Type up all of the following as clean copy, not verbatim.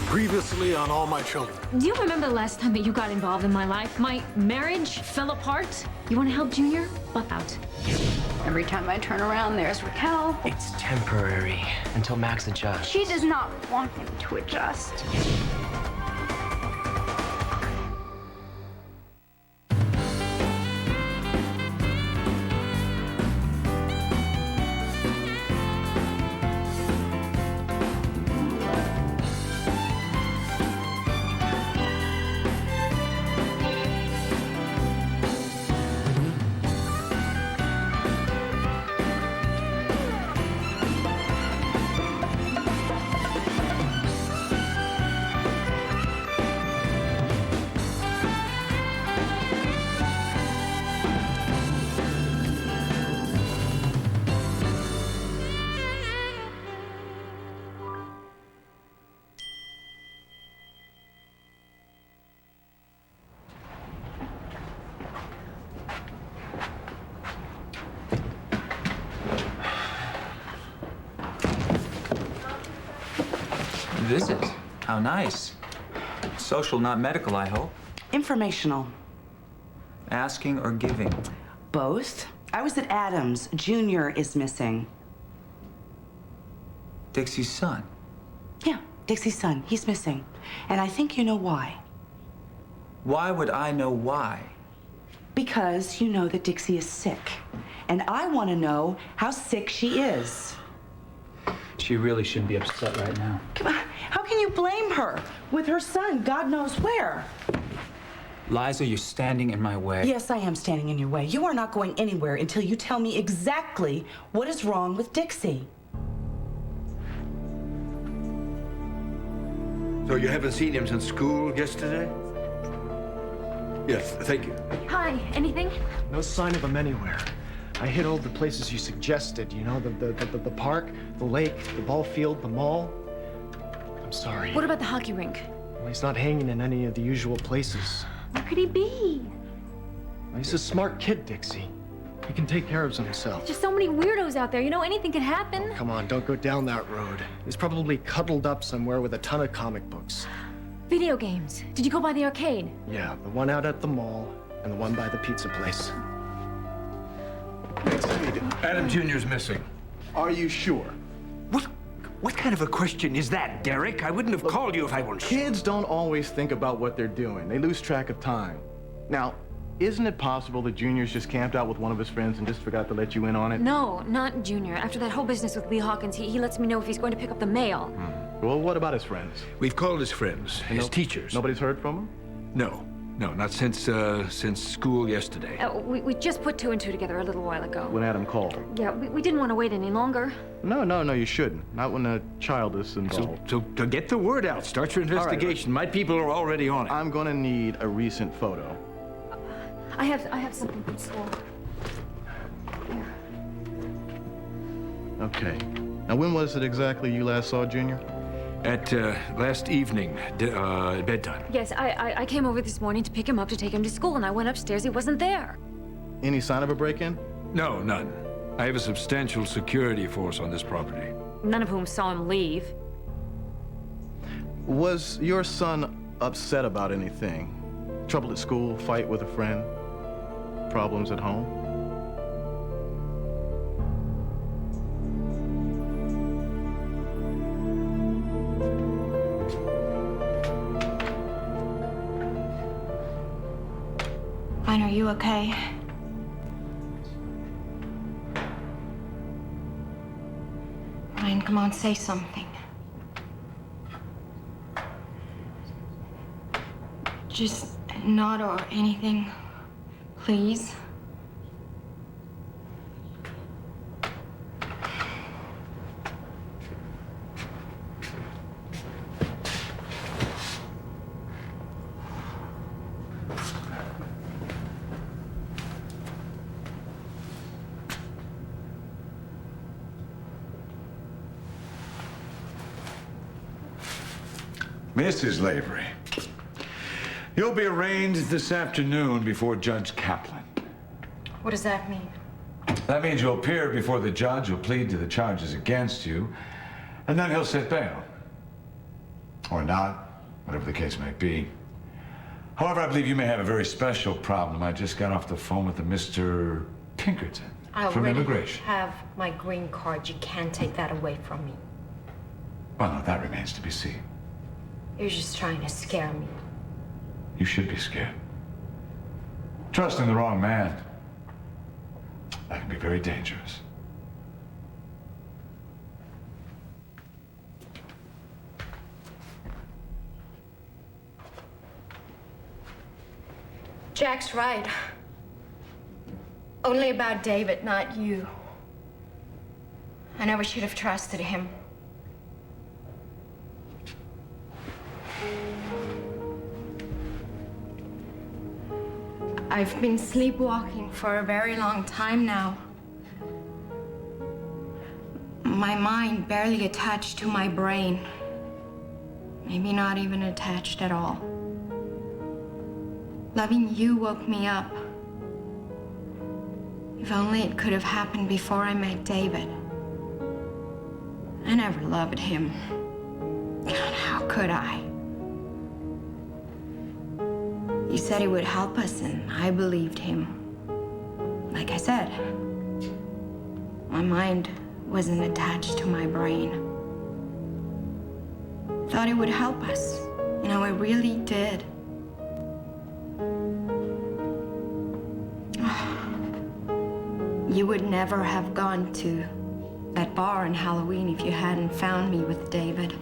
grievously on all my children. Do you remember the last time that you got involved in my life? My marriage fell apart. You want to help Junior? Buck out. Every time I turn around, there's Raquel. It's temporary until Max adjusts. She does not want him to adjust. Visit? How nice. Social, not medical, I hope. Informational. Asking or giving? Both. I was at Adams. Junior is missing. Dixie's son. Yeah, Dixie's son. He's missing. And I think you know why. Why would I know why? Because you know that Dixie is sick. And I want to know how sick she is. She really shouldn't be upset right now. Come on. How can you blame her? With her son, God knows where. Liza, you're standing in my way. Yes, I am standing in your way. You are not going anywhere until you tell me exactly what is wrong with Dixie. So you haven't seen him since school yesterday? Yes, thank you. Hi, anything? No sign of him anywhere. I hit all the places you suggested, you know, the park, the lake, the ball field, the mall. I'm sorry. What about the hockey rink? Well, he's not hanging in any of the usual places. Where could he be? Well, he's a smart kid, Dixie. He can take care of himself. Just so many weirdos out there. You know, anything can happen. Come on, don't go down that road. He's probably cuddled up somewhere with a ton of comic books. Video games. Did you go by the arcade? Yeah, the one out at the mall and the one by the pizza place. Adam Jr.'s missing. Are you sure? What kind of a question is that, Derek? I wouldn't have called you if I weren't sure. Kids don't always think about what they're doing. They lose track of time. Now, isn't it possible that Junior's just camped out with one of his friends and just forgot to let you in on it? No, not Junior. After that whole business with Lee Hawkins, he lets me know if he's going to pick up the mail. Well, what about his friends? We've called his friends, his teachers. Nobody's heard from him? No, not since school yesterday. We just put two and two together a little while ago. When Adam called. Yeah, we didn't want to wait any longer. No, you shouldn't. Not when a child is involved. So to get the word out, start your investigation. My people are already on it. I'm gonna need a recent photo. I have something from school. Here. Okay. Now, when was it exactly you last saw Junior? At last evening, at bedtime. Yes, I came over this morning to pick him up to take him to school, and I went upstairs. He wasn't there. Any sign of a break-in? No, none. I have a substantial security force on this property. None of whom saw him leave. Was your son upset about anything? Trouble at school, fight with a friend, problems at home? Ryan, are you okay? Ryan, come on, say something. Just nod or anything, please. Mrs. Lavery, you'll be arraigned this afternoon before Judge Kaplan. What does that mean? That means you'll appear before the judge who'll plead to the charges against you, and then he'll set bail. Or not, whatever the case may be. However, I believe you may have a very special problem. I just got off the phone with a Mr. Pinkerton from Immigration. Have my green card. You can't take that away from me. Well, no, that remains to be seen. You're just trying to scare me. You should be scared. Trusting the wrong man, that can be very dangerous. Jack's right. Only about David, not you. I never should have trusted him. I've been sleepwalking for a very long time now. My mind barely attached to my brain. Maybe not even attached at all. Loving you woke me up. If only it could have happened before I met David. I never loved him. God, how could I? He said he would help us, and I believed him. Like I said, my mind wasn't attached to my brain. Thought it would help us. You know, it really did. You would never have gone to that bar on Halloween if you hadn't found me with David.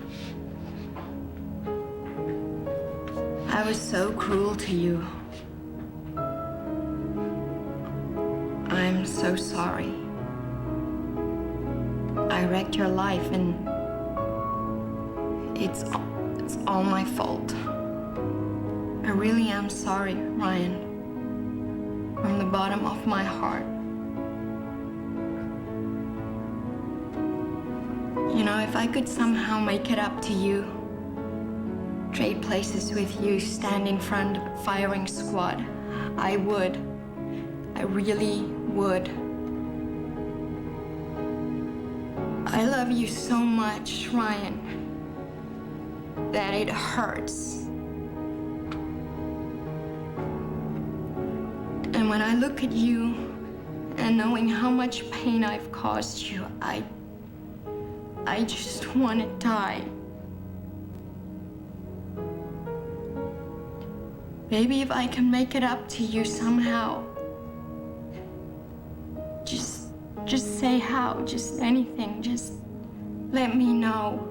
I was so cruel to you. I'm so sorry. I wrecked your life, and it's all my fault. I really am sorry, Ryan. From the bottom of my heart. You know, if I could somehow make it up to you, trade places with you, stand in front of a firing squad, I would. I really would. I love you so much, Ryan, that it hurts. And when I look at you and knowing how much pain I've caused you, I just want to die. Maybe if I can make it up to you somehow. Just say how, just anything, just let me know.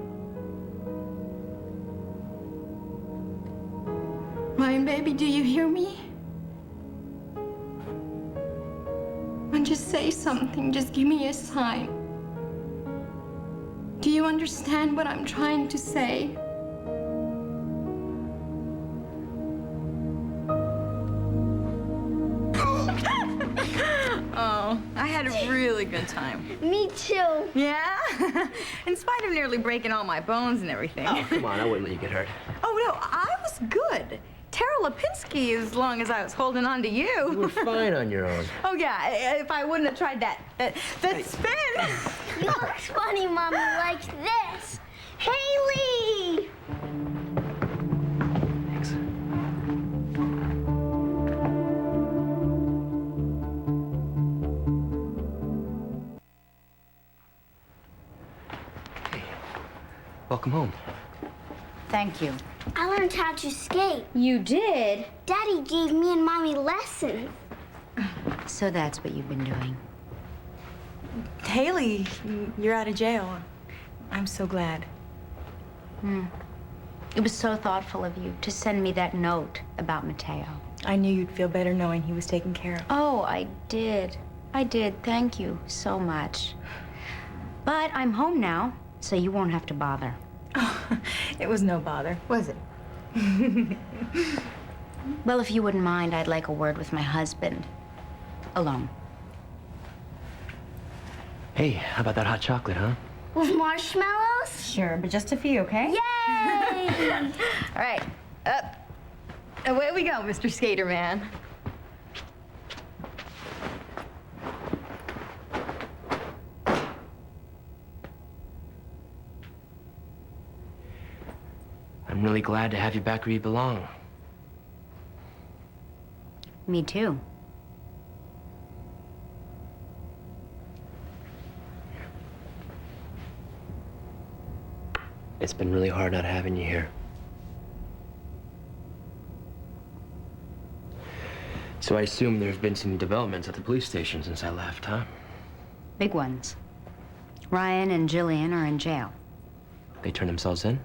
Ryan, baby, do you hear me? And just say something, just give me a sign. Do you understand what I'm trying to say? Oh, I had a really good time. Me too. Yeah? In spite of nearly breaking all my bones and everything. Oh, come on, I wouldn't let you get hurt. Oh, no, I was good. Tara Lipinski, as long as I was holding on to you. You were fine on your own. Oh, yeah, if I wouldn't have tried that spin. You look funny, Mommy, like this. Haley! Thanks. Hey, welcome home. Thank you. I learned how to skate. You did? Daddy gave me and Mommy lessons. So that's what you've been doing. Haley, you're out of jail. I'm so glad. It was so thoughtful of you to send me that note about Mateo. I knew you'd feel better knowing he was taken care of. Oh, I did. I did. Thank you so much. But I'm home now, so you won't have to bother. Oh, it was no bother, was it? Well, if you wouldn't mind, I'd like a word with my husband. Alone. Hey, how about that hot chocolate, huh? With marshmallows? Sure, but just a few, okay? Yay! All right, up. Away we go, Mr. Skater Man. I'm I'm really glad to have you back where you belong. Me too. It's been really hard not having you here. So I assume there have been some developments at the police station since I left, huh? Big ones. Ryan and Jillian are in jail. They turned themselves in?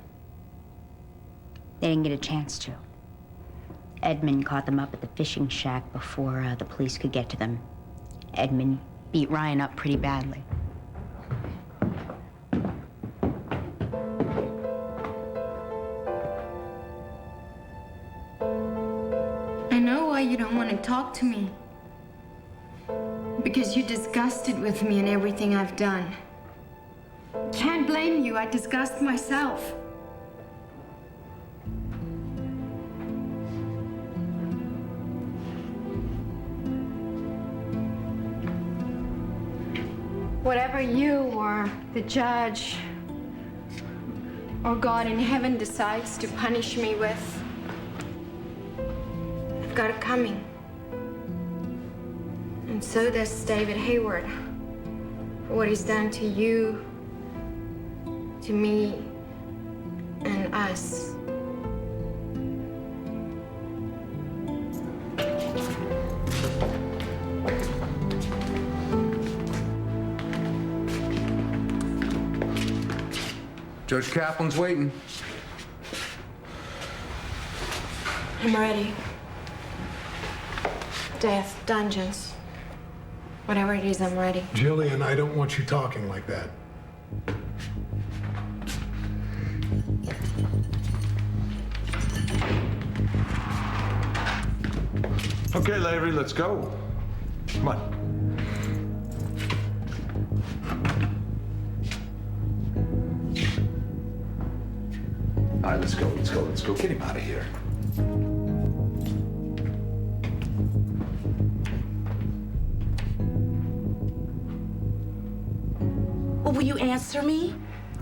They didn't get a chance to. Edmund caught them up at the fishing shack before the police could get to them. Edmund beat Ryan up pretty badly. I know why you don't want to talk to me. Because you're disgusted with me and everything I've done. Can't blame you. I disgust myself. Whatever you or the judge or God in heaven decides to punish me with, I've got it coming. And so does David Hayward for what he's done to you, to me, and us. Judge Kaplan's waiting. I'm ready. Death, dungeons. Whatever it is, I'm ready. Jillian, I don't want you talking like that. Okay, Lavery, let's go. Come on. All right, let's go. Get him out of here. Well, will you answer me?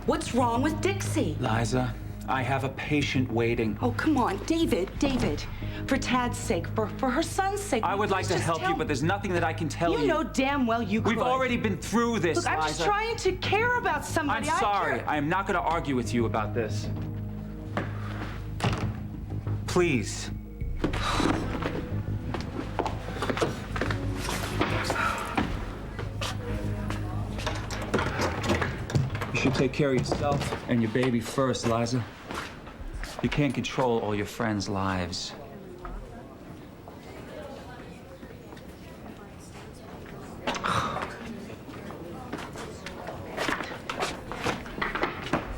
What's wrong with Dixie? Liza, I have a patient waiting. Oh, come on, David. For Tad's sake, for her son's sake. I would like to help you, but there's nothing that I can tell you. You know damn well you could. We've already been through this, Look, I'm just Liza. trying to care about somebody. I'm sorry. I am not going to argue with you about this. Please. You should take care of yourself and your baby first, Liza. You can't control all your friends' lives.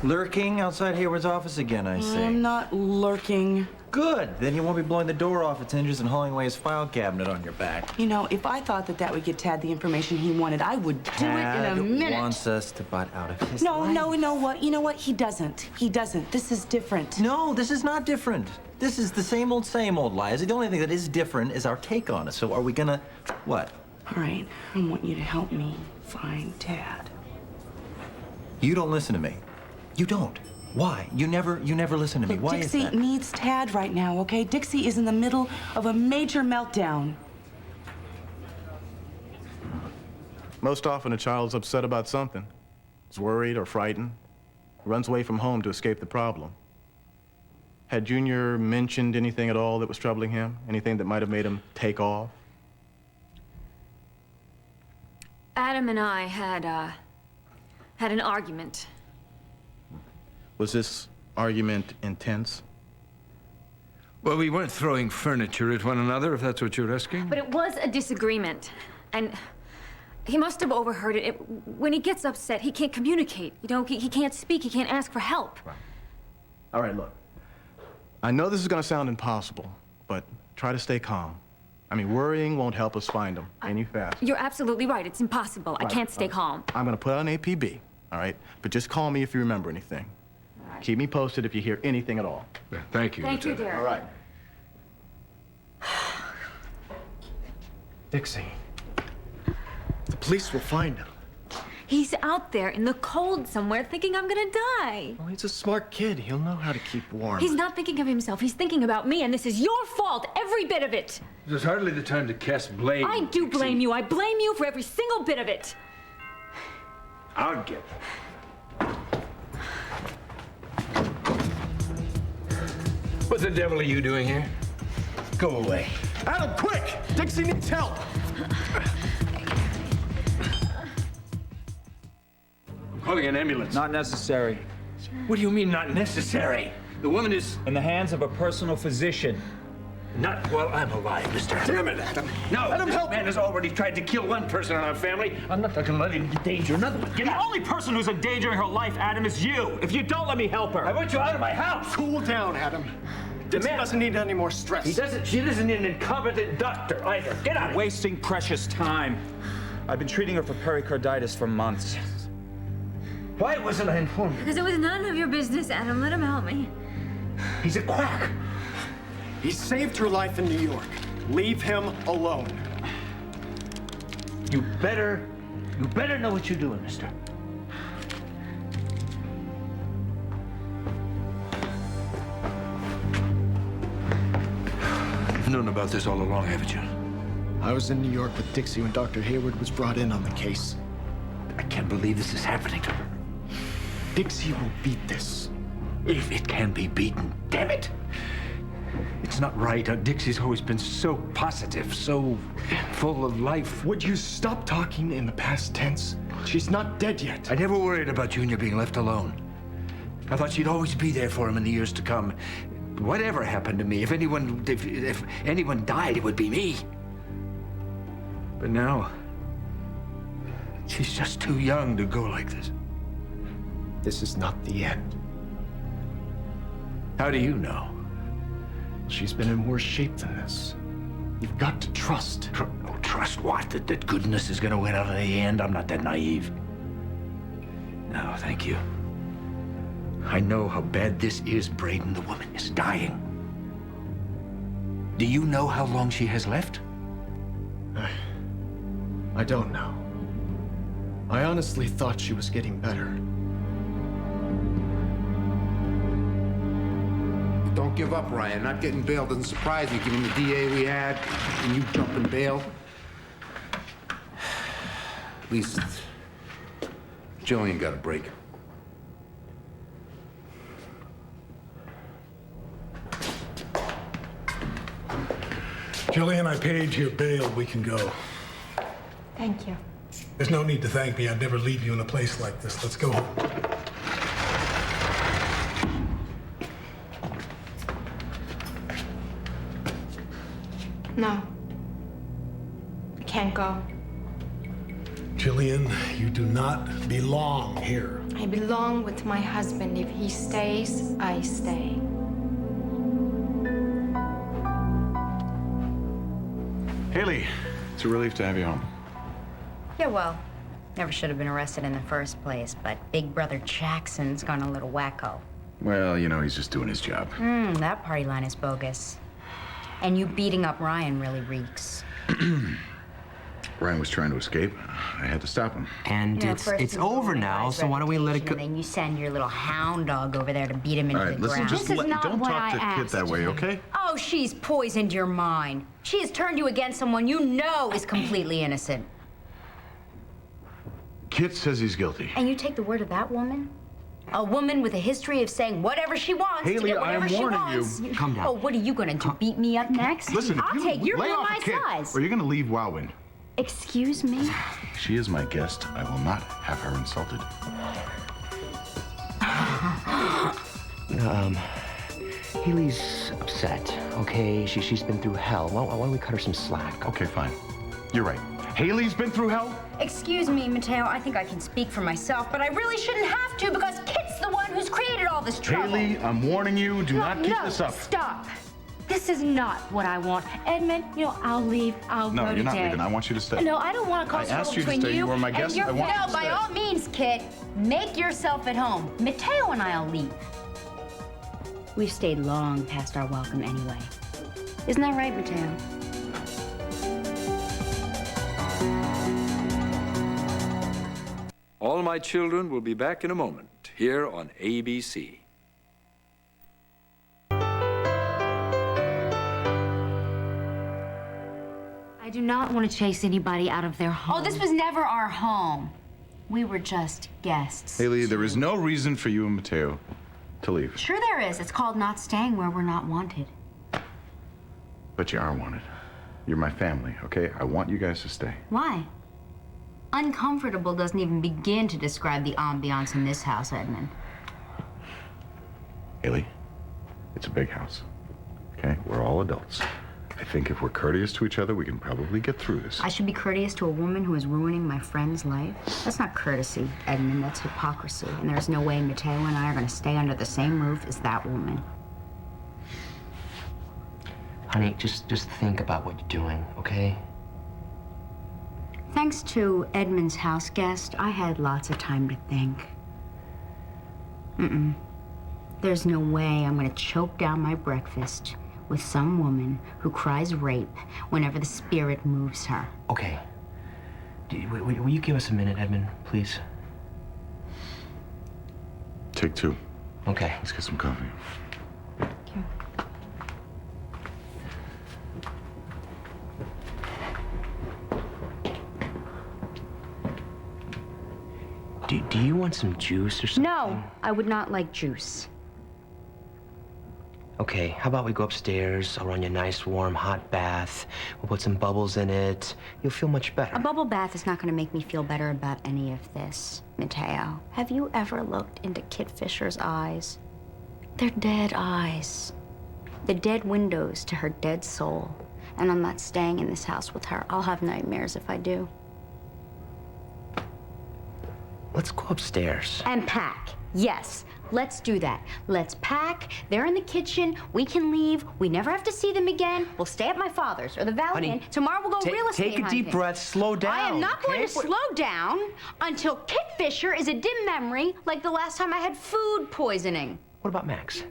Lurking outside Hayward's office again, I see. I'm not lurking. Good. Then you won't be blowing the door off its hinges and hauling away his file cabinet on your back. You know, if I thought that would get Tad the information he wanted, I would do it in a minute. Tad wants us to butt out of his No, life. no, you know what? He doesn't. This is different. No, this is not different. This is the same old, Liza. The only thing that is different is our take on it. So are we gonna, what? All right, I want you to help me find Tad. You don't listen to me. You don't. Why? You never listen to me. Look, Why Dixie is that? needs Tad right now, okay? Dixie is in the middle of a major meltdown. Most often, a child's upset about something. Is worried or frightened, runs away from home to escape the problem. Had Junior mentioned anything at all that was troubling him? Anything that might have made him take off? Adam and I had an argument. Was this argument intense? Well, we weren't throwing furniture at one another, if that's what you're asking. But it was a disagreement. And he must have overheard it. When he gets upset, he can't communicate. You know, he can't speak, he can't ask for help. Right. All right, look. I know this is gonna sound impossible, but try to stay calm. I mean, worrying won't help us find him any faster. You're absolutely right. It's impossible. I can't stay calm. I'm gonna put out an APB, all right? But just call me if you remember anything. Keep me posted if you hear anything at all. Yeah, thank you. Thank you, dear. All right. Dixie, the police will find him. He's out there in the cold somewhere thinking I'm gonna die. Well, he's a smart kid. He'll know how to keep warm. He's not thinking of himself. He's thinking about me, and this is your fault, every bit of it. There's hardly the time to cast blame. I do blame you. I blame you for every single bit of it. I'll get it. What the devil are you doing here? Go away. Adam, quick! Dixie needs help! I'm calling an ambulance. Not necessary. What do you mean, not necessary? The woman is... In the hands of a personal physician. Not while I'm alive, mister. Damn it, Adam. No, Adam, this man has already tried to kill one person in our family. I'm not going to let him endanger another one. Get The out. only person who's endangering her life, Adam, is you. If you don't let me help her. I want you out of my house. Cool down, Adam. Dixie doesn't need any more stress. She doesn't need an incompetent doctor either. Get out of here. Wasting precious time. I've been treating her for pericarditis for months. Why wasn't I informed? Because it was none of your business, Adam. Let him help me. He's a quack. He saved her life in New York. Leave him alone. You better know what you're doing, mister. You've known about this all along, haven't you? I was in New York with Dixie when Dr. Hayward was brought in on the case. I can't believe this is happening to her. Dixie will beat this. If it can be beaten, damn it! It's not right. Dixie's always been so positive, so full of life. Would you stop talking in the past tense? She's not dead yet. I never worried about Junior being left alone. I thought she'd always be there for him in the years to come. Whatever happened to me, if anyone died, it would be me. But now, she's just too young to go like this. This is not the end. How do you know? She's been in worse shape than this. You've got to trust. Trust what? That goodness is going to win out in the end? I'm not that naive. No, thank you. I know how bad this is, Braden. The woman is dying. Do you know how long she has left? I don't know. I honestly thought she was getting better. Don't give up, Ryan. Not getting bail doesn't surprise me, given the DA we had, and you jumping bail. At least Jillian got a break. Jillian, I paid your bail. We can go. Thank you. There's no need to thank me. I'd never leave you in a place like this. Let's go home. No. I can't go. Jillian, you do not belong here. I belong with my husband. If he stays, I stay. Haley, it's a relief to have you home. Yeah, well, never should have been arrested in the first place, but Big Brother Jackson's gone a little wacko. Well, you know, he's just doing his job. That party line is bogus. And you beating up Ryan really reeks. Ryan was trying to escape. I had to stop him. And it's over now, so why don't we let it go? And then you send your little hound dog over there to beat him into All right, the listen, ground. just don't talk to Kit that way, okay? Oh, she's poisoned your mind. She has turned you against someone you know is completely innocent. Kit says he's guilty. And you take the word of that woman? A woman with a history of saying whatever she wants to Haley, get whatever I am she warning wants. you. Calm down. Oh, what are you gonna do? Beat me up next? Listen, if I'll you take your lay real off my of Kit, size. or you're gonna leave Wowin. Excuse me? She is my guest. I will not have her insulted. Haley's upset, okay? She's been through hell. Why don't we cut her some slack? Okay, fine. You're right. Haley's been through hell? Excuse me, Mateo. I think I can speak for myself, but I really shouldn't have to because Kit's the one who's created all this trouble. Haley, I'm warning you. Do not keep this up. Stop. This is not what I want. Edmund, I'll leave. I'll No, go you're not today. leaving. I want you to stay. No, I don't want to cause I asked trouble you to between stay. You were my and guest. your I want you No, to by stay. all means, Kit, make yourself at home. Mateo and I'll leave. We've stayed long past our welcome anyway. Isn't that right, Mateo? All My Children will be back in a moment here on ABC. I do not want to chase anybody out of their home. Oh, this was never our home. We were just guests. Haley, there is no reason for you and Mateo to leave. Sure there is. It's called not staying where we're not wanted. But you are wanted. You're my family, okay? I want you guys to stay. Why? Uncomfortable doesn't even begin to describe the ambiance in this house, Edmund. Haley, it's a big house, okay? We're all adults. I think if we're courteous to each other, we can probably get through this. I should be courteous to a woman who is ruining my friend's life? That's not courtesy, Edmund. That's hypocrisy. And there's no way Mateo and I are going to stay under the same roof as that woman. Honey, just think about what you're doing, okay? Thanks to Edmund's house guest, I had lots of time to think. There's no way I'm going to choke down my breakfast with some woman who cries rape whenever the spirit moves her. Okay. Will you give us a minute, Edmund, please? Take two. Okay. Let's get some coffee. Do you want some juice or something? No, I would not like juice. Okay, how about we go upstairs? I'll run you a nice, warm, hot bath. We'll put some bubbles in it. You'll feel much better. A bubble bath is not going to make me feel better about any of this, Mateo. Have you ever looked into Kit Fisher's eyes? They're dead eyes. The dead windows to her dead soul. And I'm not staying in this house with her. I'll have nightmares if I do. Let's go upstairs. And pack. Yes, let's do that. Let's pack. They're in the kitchen. We can leave. We never have to see them again. We'll stay at my father's or the Valley Inn. Tomorrow we'll go real estate Take a deep hunting. breath. Slow down. I am not going okay? to slow down until Kit Fisher is a dim memory like the last time I had food poisoning. What about Max?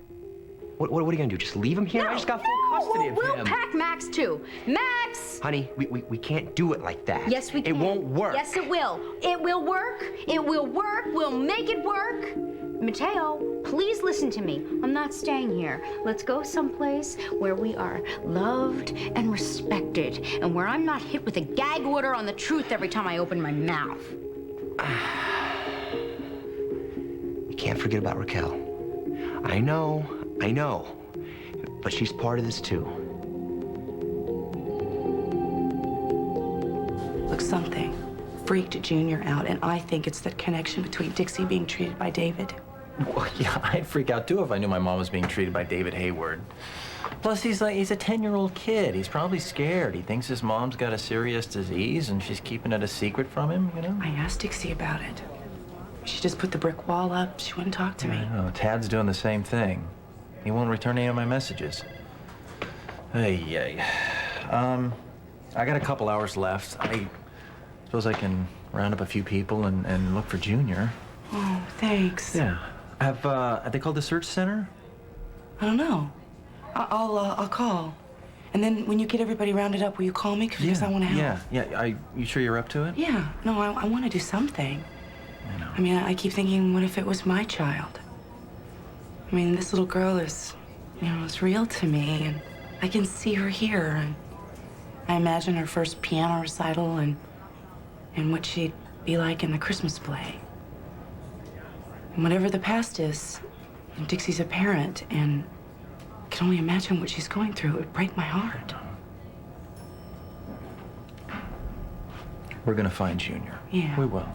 What are you gonna do? Just leave him here? I just got full custody of We'll him. pack Max too. Max! Honey, we can't do it like that. Yes, we can. It won't work. Yes, it will. It will work. It will work. We'll make it work. Mateo, please listen to me. I'm not staying here. Let's go someplace where we are loved and respected, and where I'm not hit with a gag order on the truth every time I open my mouth. You can't forget about Raquel. I know. But she's part of this too. Look, something freaked Junior out, and I think it's the connection between Dixie being treated by David. Well, yeah, I'd freak out too if I knew my mom was being treated by David Hayward. Plus, he's a 10-year-old kid. He's probably scared. He thinks his mom's got a serious disease and she's keeping it a secret from him, you know? I asked Dixie about it. She just put the brick wall up. She wouldn't talk to me. I know. Tad's doing the same thing. He won't return any of my messages. Hey. I got a couple hours left. I suppose I can round up a few people and look for Junior. Oh, thanks. Yeah. Have they called the search center? I don't know. I'll call. And then when you get everybody rounded up, will you call me? Because I want to help. Yeah. You sure you're up to it? Yeah. No, I want to do something. I know. I mean, I keep thinking, what if it was my child? I mean, this little girl is, it's real to me, and I can see her here, and I imagine her first piano recital and what she'd be like in the Christmas play. And whatever the past is, Dixie's a parent, and I can only imagine what she's going through. It would break my heart. We're gonna find Junior. Yeah. We will.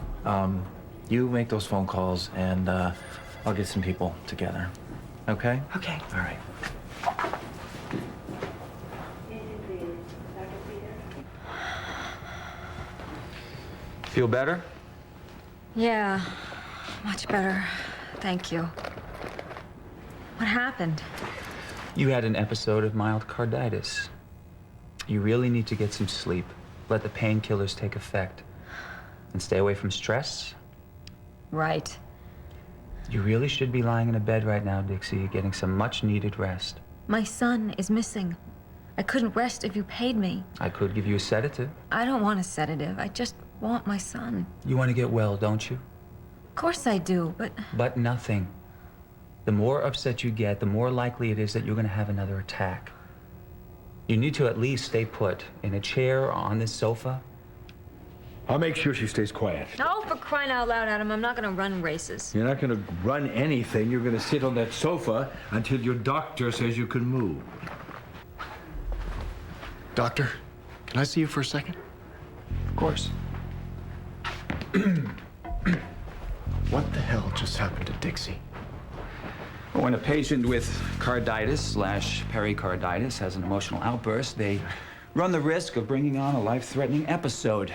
You make those phone calls, and I'll get some people together. Okay? Okay. All right. Feel better? Yeah, much better. Thank you. What happened? You had an episode of mild carditis. You really need to get some sleep. Let the painkillers take effect. And stay away from stress. Right. You really should be lying in a bed right now, Dixie, getting some much-needed rest. My son is missing. I couldn't rest if you paid me. I could give you a sedative. I don't want a sedative. I just want my son. You want to get well, don't you? course I do, but... But nothing. The more upset you get, the more likely it is that you're going to have another attack. You need to at least stay put in a chair or on this sofa. I'll make sure she stays quiet. Oh, for crying out loud, Adam, I'm not gonna run races. You're not gonna run anything. You're gonna sit on that sofa until your doctor says you can move. Doctor, can I see you for a second? Of course. What the hell just happened to Dixie? When a patient with carditis/pericarditis has an emotional outburst, they run the risk of bringing on a life-threatening episode.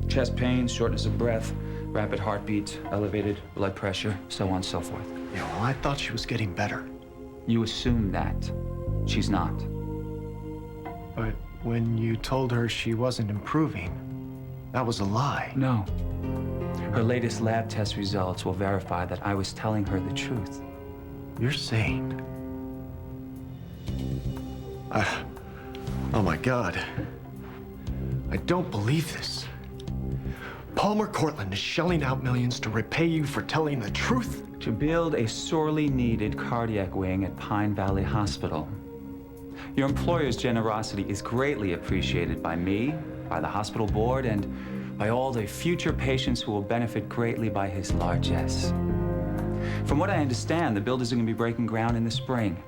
Chest pain, shortness of breath, rapid heartbeat, elevated blood pressure, so on and so forth. Yeah, well, I thought she was getting better. You assume that. She's not. But when you told her she wasn't improving, that was a lie. No. Her latest lab test results will verify that I was telling her the truth. You're sane. Oh my God. I don't believe this. Palmer Cortland is shelling out millions to repay you for telling the truth? To build a sorely needed cardiac wing at Pine Valley Hospital. Your employer's generosity is greatly appreciated by me, by the hospital board, and by all the future patients who will benefit greatly by his largesse. From what I understand, the builders are going to be breaking ground in the spring.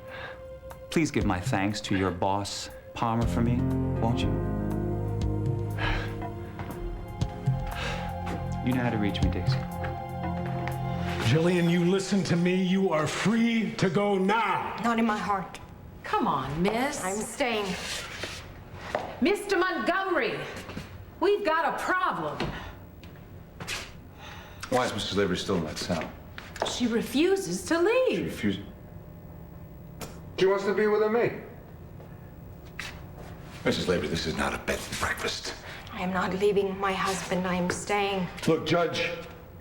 Please give my thanks to your boss, Palmer, for me, won't you? You know how to reach me, Dixie. Jillian, you listen to me. You are free to go now. Not in my heart. Come on, miss. I'm staying. Mr. Montgomery, we've got a problem. Why is Mrs. Lavery still in that cell? She refuses to leave. She refused. She wants to be with me. Mrs. Lavery, this is not a bed and breakfast. I am not leaving my husband. I am staying. Look, Judge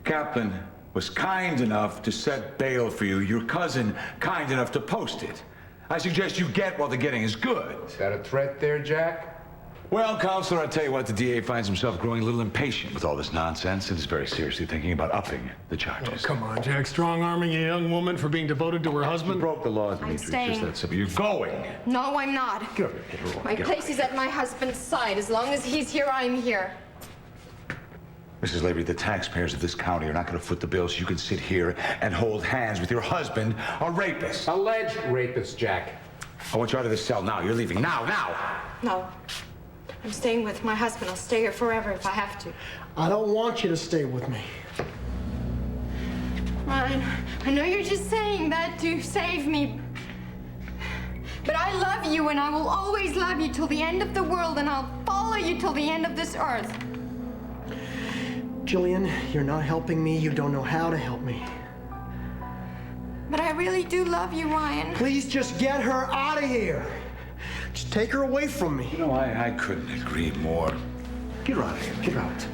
Kaplan was kind enough to set bail for you. Your cousin kind enough to post it. I suggest you get while the getting is good. Is that a threat there, Jack? Well, Counselor, I tell you what, the DA finds himself growing a little impatient with all this nonsense and is very seriously thinking about upping the charges. Oh, come on, Jack. Strong-arming a young woman for being devoted to her husband? You broke the laws, Dimitri. It's staying. just that simple. You're going. No, I'm not. Get over here, Roy. My Get place over is at my husband's side. As long as he's here, I'm here. Mrs. Lavery, the taxpayers of this county are not going to foot the bill so you can sit here and hold hands with your husband, a rapist. Alleged rapist, Jack. I want you out of this cell now. You're leaving now, now. No. I'm staying with my husband. I'll stay here forever if I have to. I don't want you to stay with me. Ryan, I know you're just saying that to save me. But I love you and I will always love you till the end of the world and I'll follow you till the end of this earth. Jillian, you're not helping me. You don't know how to help me. But I really do love you, Ryan. Please just get her out of here. Just take her away from me. You know, I couldn't agree more. Get her out of here. Get her out.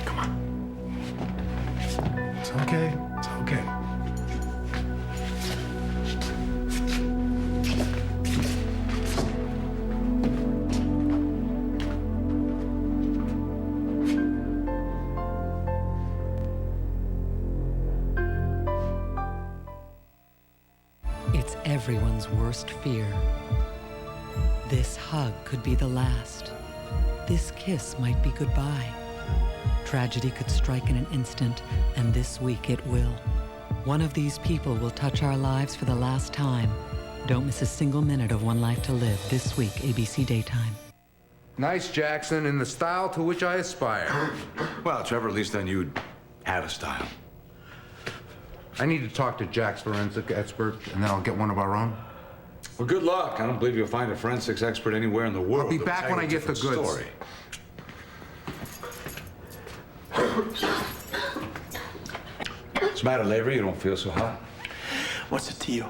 Come on. It's okay. It's okay. It's everyone's worst fear. This hug could be the last. This kiss might be goodbye. Tragedy could strike in an instant, and this week it will. One of these people will touch our lives for the last time. Don't miss a single minute of One Life to Live this week, ABC Daytime. Nice, Jackson, in the style to which I aspire. Well, Trevor, at least then you'd have a style. I need to talk to Jack's forensic expert, and then I'll get one of our own. Well, good luck. I don't believe you'll find a forensics expert anywhere in the world. I'll be that'll back tell when you I a get the different goods. story. What's the matter, Lavery? You don't feel so hot? What's it to you?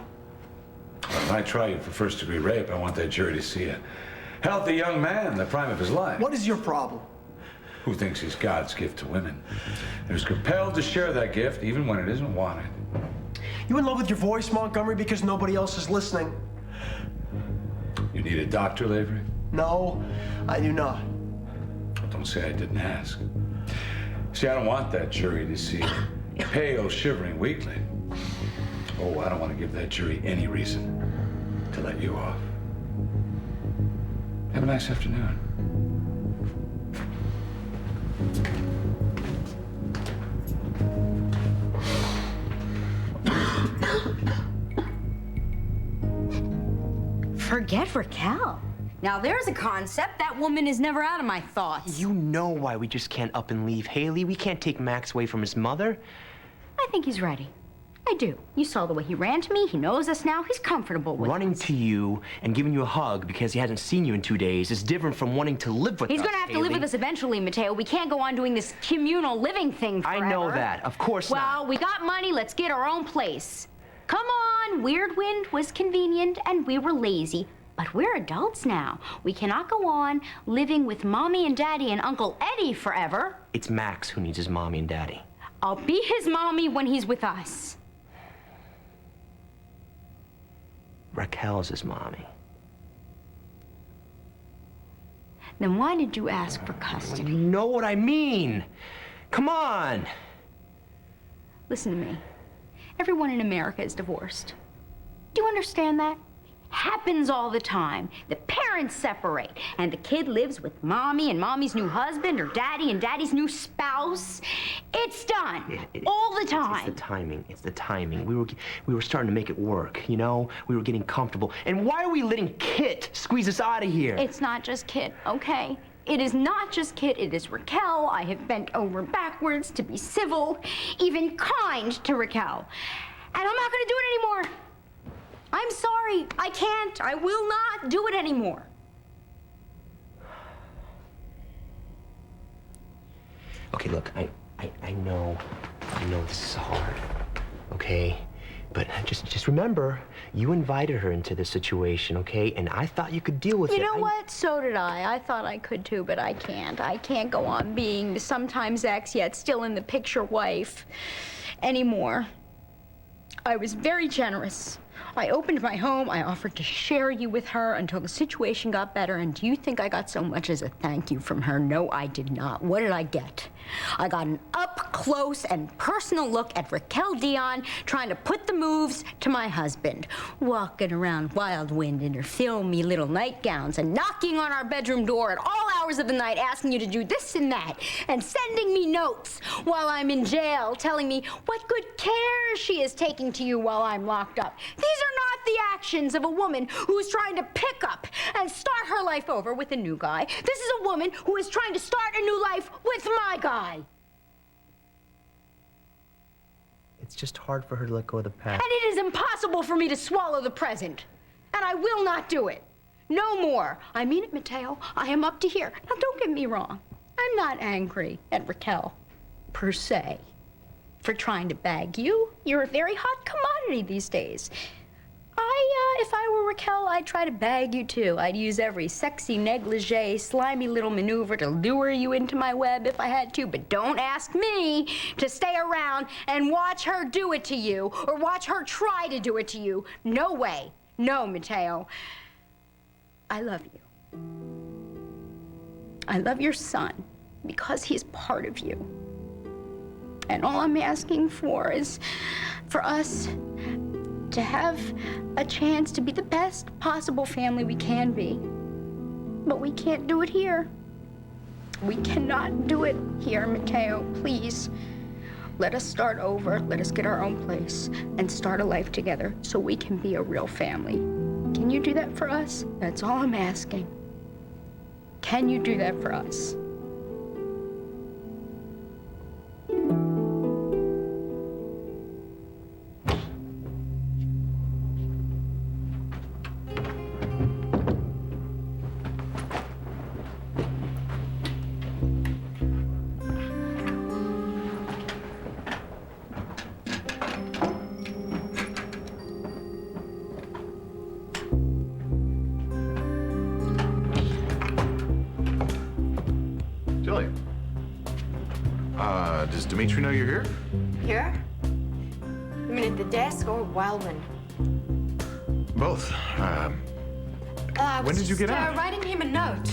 When I try you for first-degree rape, I want that jury to see a healthy young man in the prime of his life. What is your problem? Who thinks he's God's gift to women, and who's compelled to share that gift even when it isn't wanted. You in love with your voice, Montgomery, because nobody else is listening? You need a doctor, Lavery? No, I do not. Well, don't say I didn't ask. See, I don't want that jury to see a pale, shivering weakling. Oh, I don't want to give that jury any reason to let you off. Have a nice afternoon. Forget Raquel. Now there's a concept. That woman is never out of my thoughts. You know why we just can't up and leave, Haley. We can't take Max away from his mother. I think he's ready. I do. You saw the way he ran to me. He knows us now. He's comfortable with Running us. to you and giving you a hug because he hasn't seen you in 2 days is different from wanting to live with us, He's gonna have to live Haley. with us eventually, Mateo. We can't go on doing this communal living thing forever. I know that. Of course not. Well, we got money. Let's get our own place. Come on. Weird Wind was convenient and we were lazy. But we're adults now. We cannot go on living with Mommy and Daddy and Uncle Eddie forever. It's Max who needs his mommy and daddy. I'll be his mommy when he's with us. Raquel's his mommy. Then why did you ask for custody? You know what I mean. Come on. Listen to me. Everyone in America is divorced. Do you understand that? Happens all the time. The parents separate, and the kid lives with Mommy and Mommy's new husband, or Daddy and Daddy's new spouse. It's done. All the time. It's the timing. It's the timing. We were starting to make it work, you know? We were getting comfortable. And why are we letting Kit squeeze us out of here? It's not just Kit, okay? It is not just Kit, it is Raquel. I have bent over backwards to be civil, even kind to Raquel. And I'm not gonna do it anymore. I'm sorry, I can't. I will not do it anymore. Okay, look, I know this is hard, okay? But just remember, you invited her into this situation, okay? And I thought you could deal with it. You know what? So did I. I thought I could too, but I can't. I can't go on being the sometimes ex, yet still in the picture wife anymore. I was very generous. I opened my home, I offered to share you with her until the situation got better, and do you think I got so much as a thank you from her? No, I did not. What did I get? I got an up-close and personal look at Raquel Dion trying to put the moves to my husband, walking around Wild Wind in her filmy little nightgowns and knocking on our bedroom door at all hours of the night asking you to do this and that, and sending me notes while I'm in jail telling me what good care she is taking to you while I'm locked up. These are not the actions of a woman who's trying to pick up and start her life over with a new guy. This is a woman who is trying to start a new life with my guy. It's just hard for her to let go of the past. And it is impossible for me to swallow the present. And I will not do it. No more. I mean it, Mateo. I am up to here. Now, don't get me wrong. I'm not angry at Raquel, per se, for trying to bag you. You're a very hot commodity these days. If I were Raquel, I'd try to bag you too. I'd use every sexy negligee, slimy little maneuver to lure you into my web if I had to, but don't ask me to stay around and watch her do it to you, or watch her try to do it to you. No way. No, Mateo. I love you. I love your son because he's part of you. And all I'm asking for is for us to have a chance to be the best possible family we can be. But we can't do it here. We cannot do it here, Mateo. Please, let us start over. Let us get our own place and start a life together so we can be a real family. Can you do that for us? That's all I'm asking. Can you do that for us? Jillian. Does Dimitri know you're here? Here? You mean at the desk or Wildman? Both. When did you get out? Writing him a note.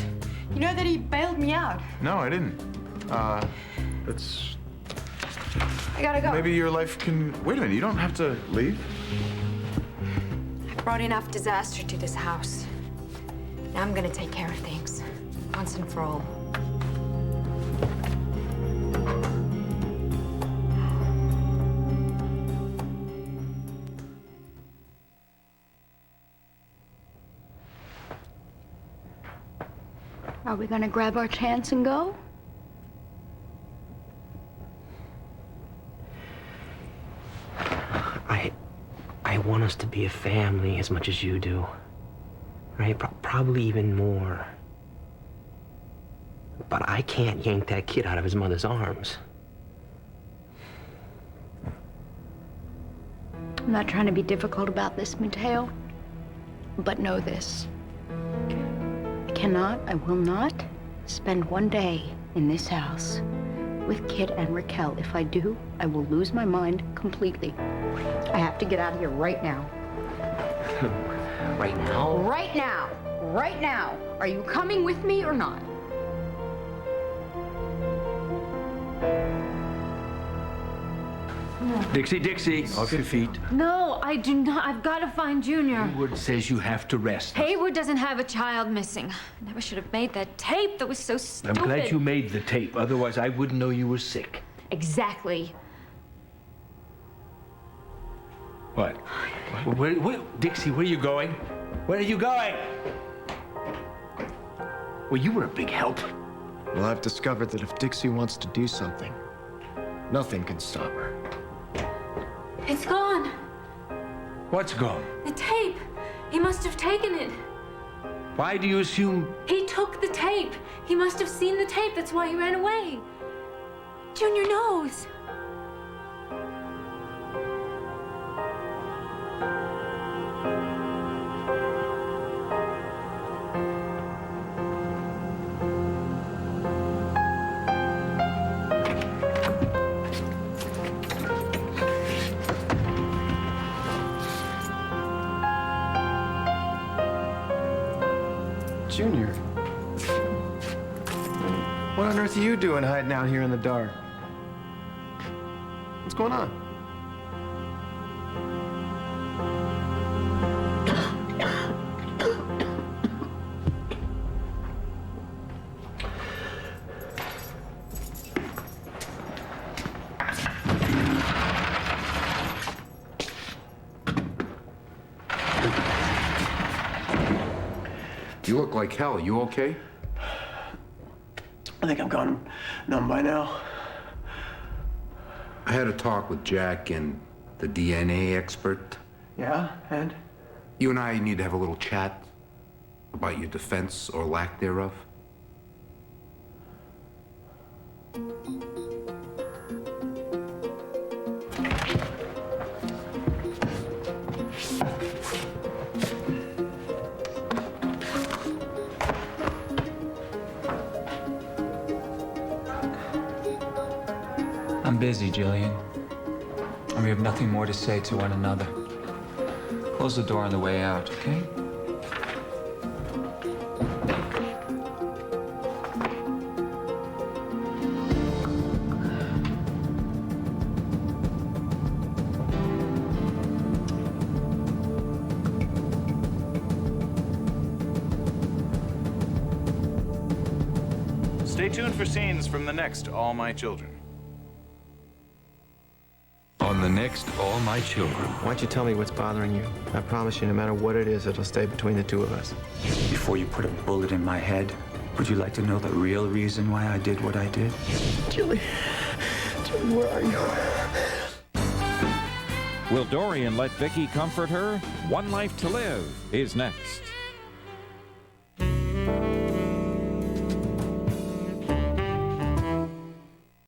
You know that he bailed me out. No, I didn't. It's... I gotta go. Maybe your life can... Wait a minute, you don't have to leave. I brought enough disaster to this house. Now I'm gonna take care of things, once and for all. Are we gonna grab our chance and go? I want us to be a family as much as you do. Right? Probably even more. But I can't yank that kid out of his mother's arms. I'm not trying to be difficult about this, Mateo. But know this. I will not spend one day in this house with Kid and Raquel. If I do, I will lose my mind completely. I have to get out of here right now. Right now? Right now. Right now. Are you coming with me or not? Dixie, off your feet. No, I do not. I've got to find Junior. Haywood says you have to rest. Haywood doesn't have a child missing. I never should have made that tape. That was so stupid. I'm glad you made the tape. Otherwise, I wouldn't know you were sick. Exactly. What? Dixie, where are you going? Where are you going? Well, you were a big help. Well, I've discovered that if Dixie wants to do something, nothing can stop her. It's gone. What's gone? The tape. He must have taken it. Why do you assume... He took the tape. He must have seen the tape. That's why he ran away. Junior knows. Junior. What on earth are you doing hiding out here in the dark? What's going on? You look like hell. You okay? I think I've gone numb by now. I had a talk with Jack and the DNA expert. Yeah, and? You and I need to have a little chat about your defense or lack thereof. I'm busy, Jillian. And we have nothing more to say to one another. Close the door on the way out, okay? Stay tuned for scenes from the next All My Children. On the next All My Children. Why don't you tell me what's bothering you? I promise you, no matter what it is, it'll stay between the two of us. Before you put a bullet in my head, would you like to know the real reason why I did what I did? Julie, where are you? Will Dorian let Vicky comfort her? One Life to Live is next.